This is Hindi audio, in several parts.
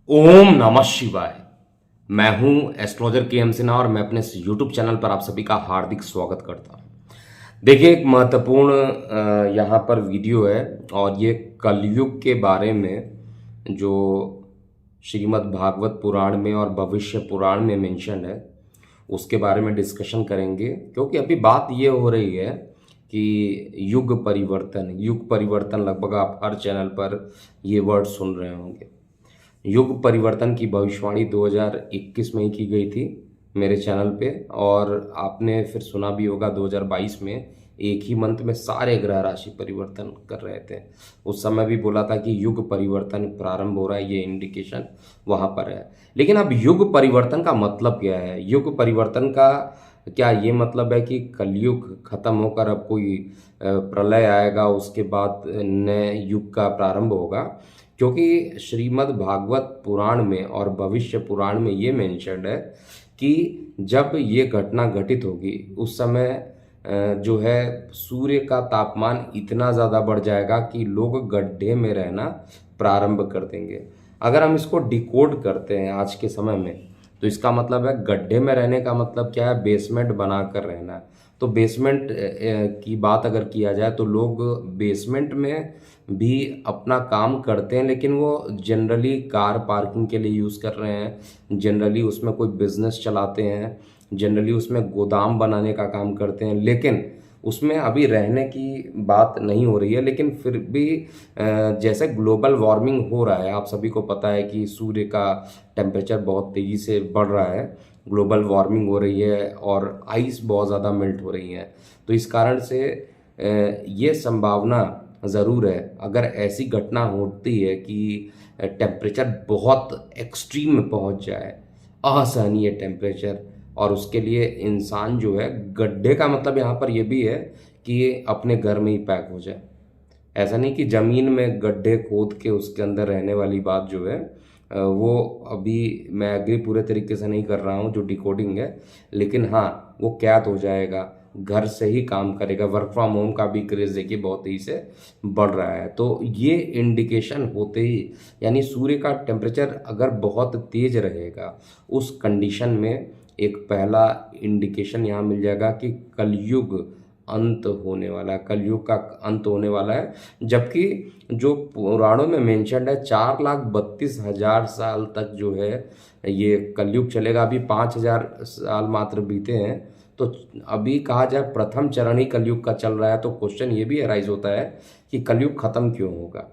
ओम नमः शिवाय। मैं हूं एस्ट्रोलॉजर के एम सिन्हा और मैं अपने इस यूट्यूब चैनल पर आप सभी का हार्दिक स्वागत करता हूं। देखिए, एक महत्वपूर्ण यहाँ पर वीडियो है और ये कलयुग के बारे में जो श्रीमद् भागवत पुराण में और भविष्य पुराण में मेंशन है उसके बारे में डिस्कशन करेंगे, क्योंकि अभी बात ये हो रही है कि युग परिवर्तन लगभग आप हर चैनल पर ये वर्ड सुन रहे होंगे। युग परिवर्तन की भविष्यवाणी 2021 में ही की गई थी मेरे चैनल पे, और आपने फिर सुना भी होगा 2022 में एक ही मंथ में सारे ग्रह राशि परिवर्तन कर रहे थे। उस समय भी बोला था कि युग परिवर्तन प्रारंभ हो रहा है, ये इंडिकेशन वहाँ पर है। लेकिन अब युग परिवर्तन का मतलब क्या है? युग परिवर्तन का क्या ये मतलब है कि कलयुग खत्म होकर अब कोई प्रलय आएगा, उसके बाद नए युग का प्रारंभ होगा? क्योंकि श्रीमद् भागवत पुराण में और भविष्य पुराण में ये मेंशन्ड है कि जब ये घटना घटित होगी उस समय जो है सूर्य का तापमान इतना ज़्यादा बढ़ जाएगा कि लोग गड्ढे में रहना प्रारंभ कर देंगे। अगर हम इसको डिकोड करते हैं आज के समय में, तो इसका मतलब है गड्ढे में रहने का मतलब क्या है? बेसमेंट बनाकर रहना। तो बेसमेंट की बात अगर किया जाए तो लोग बेसमेंट में भी अपना काम करते हैं, लेकिन वो जनरली कार पार्किंग के लिए यूज़ कर रहे हैं, जनरली उसमें कोई बिजनेस चलाते हैं, जनरली उसमें गोदाम बनाने का काम करते हैं, लेकिन उसमें अभी रहने की बात नहीं हो रही है। लेकिन फिर भी जैसे ग्लोबल वार्मिंग हो रहा है, आप सभी को पता है कि सूर्य का टेम्परेचर बहुत तेज़ी से बढ़ रहा है, ग्लोबल वार्मिंग हो रही है और आइस बहुत ज़्यादा मेल्ट हो रही है। तो इस कारण से ये संभावना ज़रूर है, अगर ऐसी घटना होती है कि टेम्परेचर बहुत एक्सट्रीम में पहुंच जाए, असहनीय टेम्परेचर, और उसके लिए इंसान जो है गड्ढे का मतलब यहाँ पर ये भी है कि ये अपने घर में ही पैक हो जाए। ऐसा नहीं कि ज़मीन में गड्ढे खोद के उसके अंदर रहने वाली बात जो है वो अभी मैं एग्री पूरे तरीके से नहीं कर रहा हूँ जो डिकोडिंग है, लेकिन हाँ वो कैद हो जाएगा, घर से ही काम करेगा। वर्क फ्रॉम होम का भी क्रेज़ देखिए बहुत तेज़ी से बढ़ रहा है। तो ये इंडिकेशन होते ही, यानी सूर्य का टेम्परेचर अगर बहुत तेज़ रहेगा उस कंडीशन में एक पहला इंडिकेशन यहाँ मिल जाएगा कि कलयुग अंत होने वाला है, कलयुग का अंत होने वाला है। जबकि जो पुराणों में मेंशन्ड है 4,32,000 साल तक जो है ये कलयुग चलेगा। अभी 5,000 साल मात्र बीते हैं, तो अभी कहा जाए प्रथम चरण ही कलयुग का चल रहा है। तो क्वेश्चन ये भी अराइज होता है कि कलयुग खत्म क्यों होगा?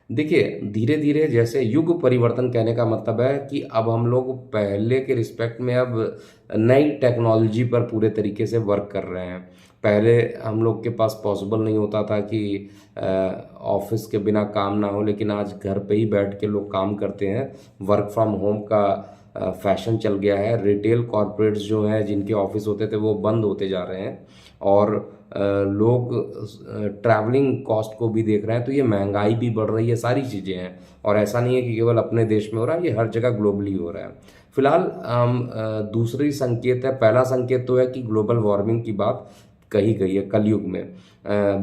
देखिए, धीरे धीरे जैसे युग परिवर्तन कहने का मतलब है कि अब हम लोग पहले के रिस्पेक्ट में अब नई टेक्नोलॉजी पर पूरे तरीके से वर्क कर रहे हैं। पहले हम लोग के पास पॉसिबल नहीं होता था कि ऑफिस के बिना काम ना हो, लेकिन आज घर पे ही बैठ के लोग काम करते हैं। वर्क फ्रॉम होम का फैशन चल गया है। रिटेल कॉर्पोरेट्स जो हैं जिनके ऑफिस होते थे वो बंद होते जा रहे हैं, और लोग ट्रैवलिंग कॉस्ट को भी देख रहे हैं। तो ये महंगाई भी बढ़ रही है, सारी चीज़ें हैं। और ऐसा नहीं है कि केवल अपने देश में हो रहा है, ये हर जगह ग्लोबली हो रहा है। फिलहाल दूसरी संकेत है, पहला संकेत तो है कि ग्लोबल वार्मिंग की बात कही गई है कलयुग में।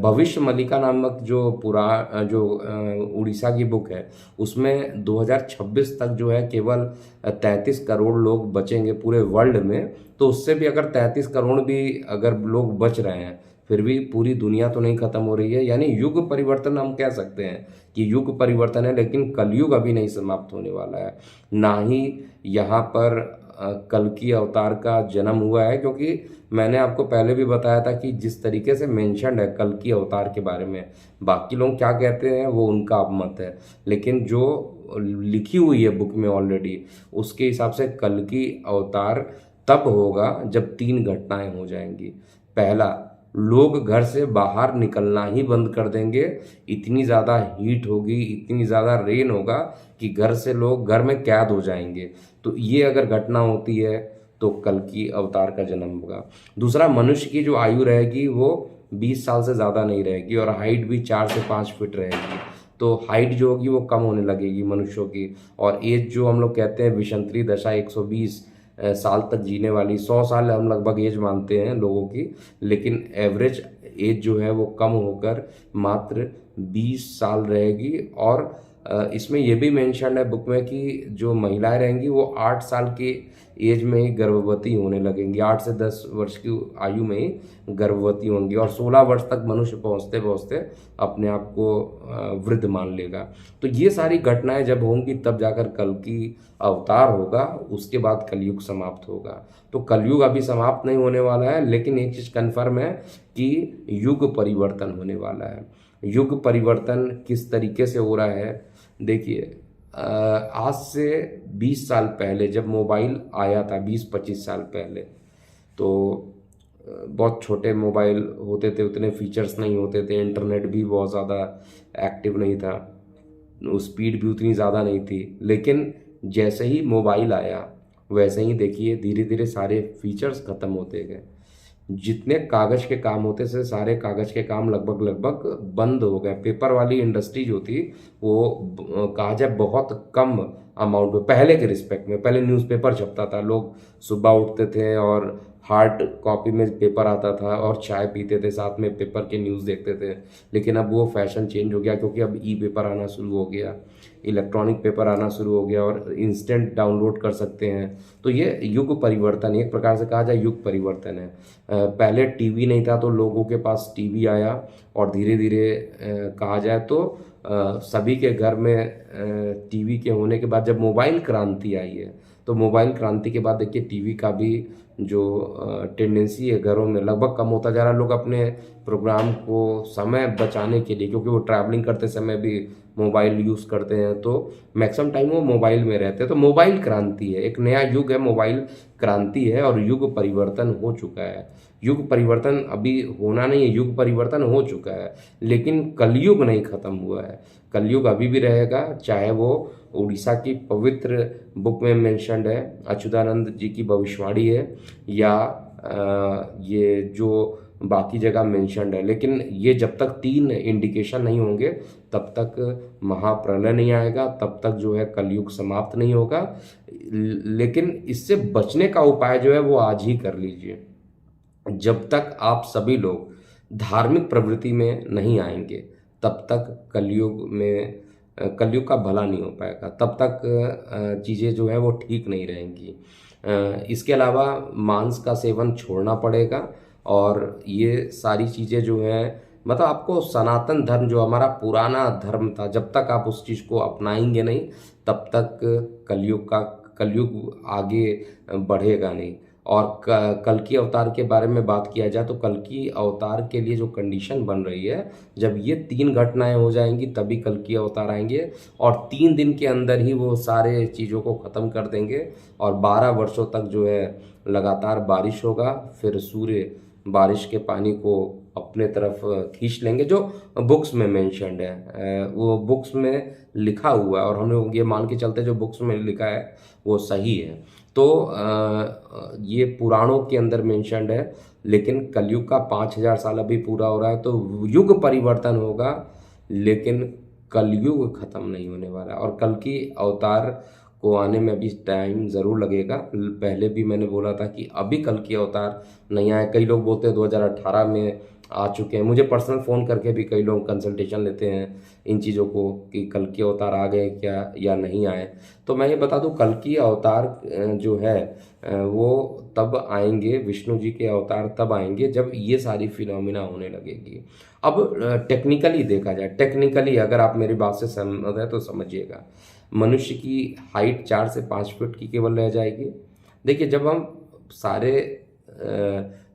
भविष्य मल्लिका नामक जो उड़ीसा की बुक है उसमें 2026 तक जो है केवल 33 करोड़ लोग बचेंगे पूरे वर्ल्ड में। तो उससे भी अगर 33 करोड़ भी अगर लोग बच रहे हैं, फिर भी पूरी दुनिया तो नहीं खत्म हो रही है। यानी युग परिवर्तन हम कह सकते हैं कि युग परिवर्तन है, लेकिन कलयुग अभी नहीं समाप्त होने वाला है। ना ही यहाँ पर कल्कि अवतार का जन्म हुआ है, क्योंकि मैंने आपको पहले भी बताया था कि जिस तरीके से मेंशन्ड है कल्कि अवतार के बारे में, बाकी लोग क्या कहते हैं वो उनका अपमत है, लेकिन जो लिखी हुई है बुक में ऑलरेडी उसके हिसाब से कल्कि अवतार तब होगा जब 3 घटनाएं हो जाएंगी। पहला, लोग घर से बाहर निकलना ही बंद कर देंगे, इतनी ज़्यादा हीट होगी, इतनी ज़्यादा रेन होगा कि घर से लोग घर में कैद हो जाएंगे। तो ये अगर घटना होती है तो कल्कि अवतार का जन्म होगा। दूसरा, मनुष्य की जो आयु रहेगी वो 20 साल से ज़्यादा नहीं रहेगी, और हाइट भी 4 से 5 फीट रहेगी। तो हाइट जो होगी वो कम होने लगेगी मनुष्यों की, और एज जो हम लोग कहते हैं विषंतरी दशा 120 साल तक जीने वाली, 100 साल हम लगभग एज मानते हैं लोगों की, लेकिन एवरेज एज जो है वो कम होकर मात्र 20 साल रहेगी। और इसमें ये भी मेंशन है बुक में कि जो महिलाएं रहेंगी वो 8 साल की एज में ही गर्भवती होने लगेंगी, 8 से 10 वर्ष की आयु में ही गर्भवती होंगी, और 16 वर्ष तक मनुष्य पहुंचते पहुंचते अपने आप को वृद्ध मान लेगा। तो ये सारी घटनाएं जब होंगी तब जाकर कल की अवतार होगा, उसके बाद कलयुग समाप्त होगा। तो कलयुग अभी समाप्त नहीं होने वाला है, लेकिन एक चीज़ कन्फर्म है कि युग परिवर्तन होने वाला है। युग परिवर्तन किस तरीके से हो रहा है, देखिए आज से 20 साल पहले जब मोबाइल आया था, 20-25 साल पहले, तो बहुत छोटे मोबाइल होते थे, उतने फीचर्स नहीं होते थे, इंटरनेट भी बहुत ज़्यादा एक्टिव नहीं था, स्पीड भी उतनी ज़्यादा नहीं थी। लेकिन जैसे ही मोबाइल आया वैसे ही देखिए धीरे धीरे सारे फीचर्स ख़त्म होते गए। जितने कागज़ के काम होते थे सारे कागज़ के काम लगभग लगभग बंद हो गए। पेपर वाली इंडस्ट्री जो थी वो कहा जाए बहुत कम अमाउंट में, पहले के रिस्पेक्ट में। पहले न्यूज़पेपर छपता था, लोग सुबह उठते थे और हार्ड कॉपी में पेपर आता था और चाय पीते थे, साथ में पेपर के न्यूज़ देखते थे। लेकिन अब वो फैशन चेंज हो गया, क्योंकि अब ई पेपर आना शुरू हो गया, इलेक्ट्रॉनिक पेपर आना शुरू हो गया और इंस्टेंट डाउनलोड कर सकते हैं। तो ये युग परिवर्तन, एक प्रकार से कहा जाए युग परिवर्तन है। पहले टीवी नहीं था तो लोगों के पास टीवी आया, और धीरे धीरे कहा जाए तो सभी के घर में टीवी के होने के बाद जब मोबाइल क्रांति आई है, तो मोबाइल क्रांति के बाद देखिए टीवी का भी जो टेंडेंसी है घरों में लगभग कम होता जा रहा है। लोग अपने प्रोग्राम को समय बचाने के लिए, क्योंकि वो ट्रैवलिंग करते समय भी मोबाइल यूज़ करते हैं, तो मैक्सिमम टाइम वो मोबाइल में रहते हैं। तो मोबाइल क्रांति है, एक नया युग है, मोबाइल क्रांति है, और युग परिवर्तन हो चुका है। युग परिवर्तन अभी होना नहीं है, युग परिवर्तन हो चुका है, लेकिन कलयुग नहीं खत्म हुआ है। कलयुग अभी भी रहेगा, चाहे वो उड़ीसा की पवित्र बुक में मेंशन्ड है, अच्युतानंद जी की भविष्यवाणी है, या ये जो बाकी जगह मेंशन्ड है। लेकिन ये जब तक 3 इंडिकेशन नहीं होंगे तब तक महाप्रलय नहीं आएगा, तब तक जो है कलयुग समाप्त नहीं होगा। लेकिन इससे बचने का उपाय जो है वो आज ही कर लीजिए। जब तक आप सभी लोग धार्मिक प्रवृत्ति में नहीं आएंगे तब तक कलयुग का भला नहीं हो पाएगा, तब तक चीज़ें जो है वो ठीक नहीं रहेंगी। इसके अलावा मांस का सेवन छोड़ना पड़ेगा, और ये सारी चीज़ें जो हैं, मतलब आपको सनातन धर्म जो हमारा पुराना धर्म था, जब तक आप उस चीज़ को अपनाएंगे नहीं तब तक कलयुग आगे बढ़ेगा नहीं। और कल की अवतार के बारे में बात किया जाए तो कल की अवतार के लिए जो कंडीशन बन रही है, जब ये 3 घटनाएं हो जाएंगी तभी कल की अवतार आएंगे, और 3 दिन के अंदर ही वो सारे चीज़ों को ख़त्म कर देंगे, और 12 वर्षों तक जो है लगातार बारिश होगा। फिर सूर्य बारिश के पानी को अपने तरफ खींच लेंगे, जो बुक्स में मेंशन्ड है, वो बुक्स में लिखा हुआ है, और हम लोग ये मान के चलते जो बुक्स में लिखा है वो सही है। तो ये पुराणों के अंदर मेंशन्ड है, लेकिन कलयुग का 5000 साल अभी पूरा हो रहा है, तो युग परिवर्तन होगा, लेकिन कलयुग खत्म नहीं होने वाला। और कल की अवतार को आने में अभी टाइम ज़रूर लगेगा। पहले भी मैंने बोला था कि अभी कल की अवतार नहीं आए। कई लोग बोलते हैं 2018 में आ चुके हैं। मुझे पर्सनल फ़ोन करके भी कई लोग कंसल्टेशन लेते हैं इन चीज़ों को कि कल के अवतार आ गए क्या या नहीं आए। तो मैं ये बता दूं, कल की अवतार जो है वो तब आएंगे, विष्णु जी के अवतार तब आएंगे जब ये सारी फिनोमिना होने लगेगी। अब टेक्निकली देखा जाए, टेक्निकली अगर आप मेरी बात से सहमत हैं तो समझिएगा, मनुष्य की हाइट 4 से 5 फीट की केवल रह जाएगी। देखिए, जब हम सारे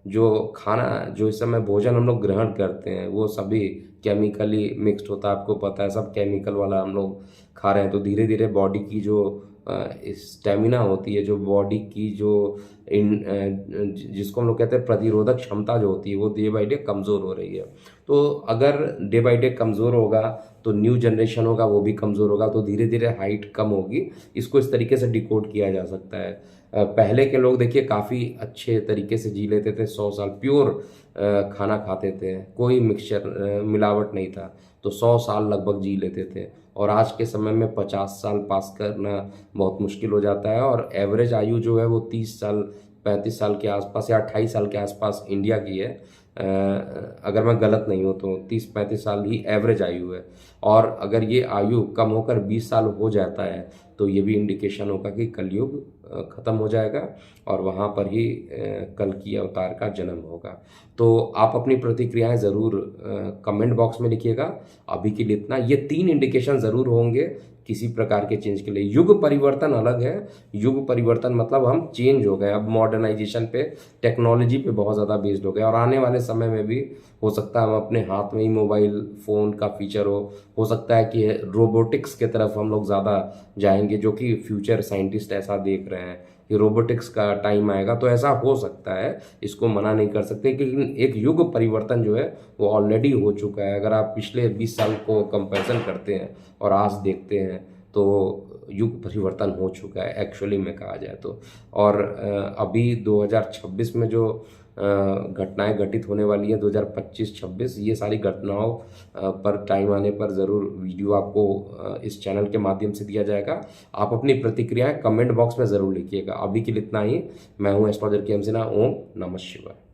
जो खाना, जो इस समय भोजन हम लोग ग्रहण करते हैं वो सभी केमिकली मिक्स्ड होता है, आपको पता है, सब केमिकल वाला हम लोग खा रहे हैं। तो धीरे धीरे बॉडी की जो स्टेमिना होती है, जो बॉडी की जो जिसको हम लोग कहते हैं प्रतिरोधक क्षमता जो होती है, वो डे बाई डे कमज़ोर हो रही है। तो अगर डे बाई डे कमज़ोर होगा तो न्यू जनरेशन होगा वो भी कमज़ोर होगा, तो धीरे धीरे हाइट कम होगी। इसको इस तरीके से डिकोड किया जा सकता है। पहले के लोग देखिए काफ़ी अच्छे तरीके से जी लेते थे, 100 साल प्योर खाना खाते थे, कोई मिक्सचर मिलावट नहीं था, तो 100 साल लगभग जी लेते थे। और आज के समय में 50 साल पास करना बहुत मुश्किल हो जाता है, और एवरेज आयु जो है वो 30 साल 35 साल के आसपास या 28 साल के आसपास इंडिया की है। अगर मैं गलत नहीं हूँ तो 30-35 साल ही एवरेज आयु है। और अगर ये आयु कम होकर 20 साल हो जाता है तो ये भी इंडिकेशन होगा कि कलयुग ख़त्म हो जाएगा और वहाँ पर ही कल्कि अवतार का जन्म होगा। तो आप अपनी प्रतिक्रियाएं ज़रूर कमेंट बॉक्स में लिखिएगा। अभी के लिए इतना। ये 3 इंडिकेशन ज़रूर होंगे किसी प्रकार के चेंज के लिए। युग परिवर्तन अलग है। युग परिवर्तन मतलब हम चेंज हो गए, अब मॉडर्नाइजेशन पे, टेक्नोलॉजी पे बहुत ज़्यादा बेस्ड हो गए और आने वाले समय में भी हो सकता है हम अपने हाथ में ही मोबाइल फ़ोन का फीचर हो सकता है कि रोबोटिक्स के तरफ हम लोग ज़्यादा जाएंगे, जो कि फ्यूचर साइंटिस्ट ऐसा देख रहे हैं कि रोबोटिक्स का टाइम आएगा। तो ऐसा हो सकता है, इसको मना नहीं कर सकते, लेकिन एक युग परिवर्तन जो है वो ऑलरेडी हो चुका है। अगर आप पिछले 20 साल को कंपैरिजन करते हैं और आज देखते हैं तो युग परिवर्तन हो चुका है एक्चुअली में कहा जाए तो। और अभी 2026 में जो घटनाएं घटित होने वाली हैं 2025-26, ये सारी घटनाओं पर टाइम आने पर ज़रूर वीडियो आपको इस चैनल के माध्यम से दिया जाएगा। आप अपनी प्रतिक्रियाएं कमेंट बॉक्स में ज़रूर लिखिएगा। अभी के लिए इतना ही। मैं हूं एस्ट्रोलॉजर के एम सिन्हा। ओम नमः शिवाय।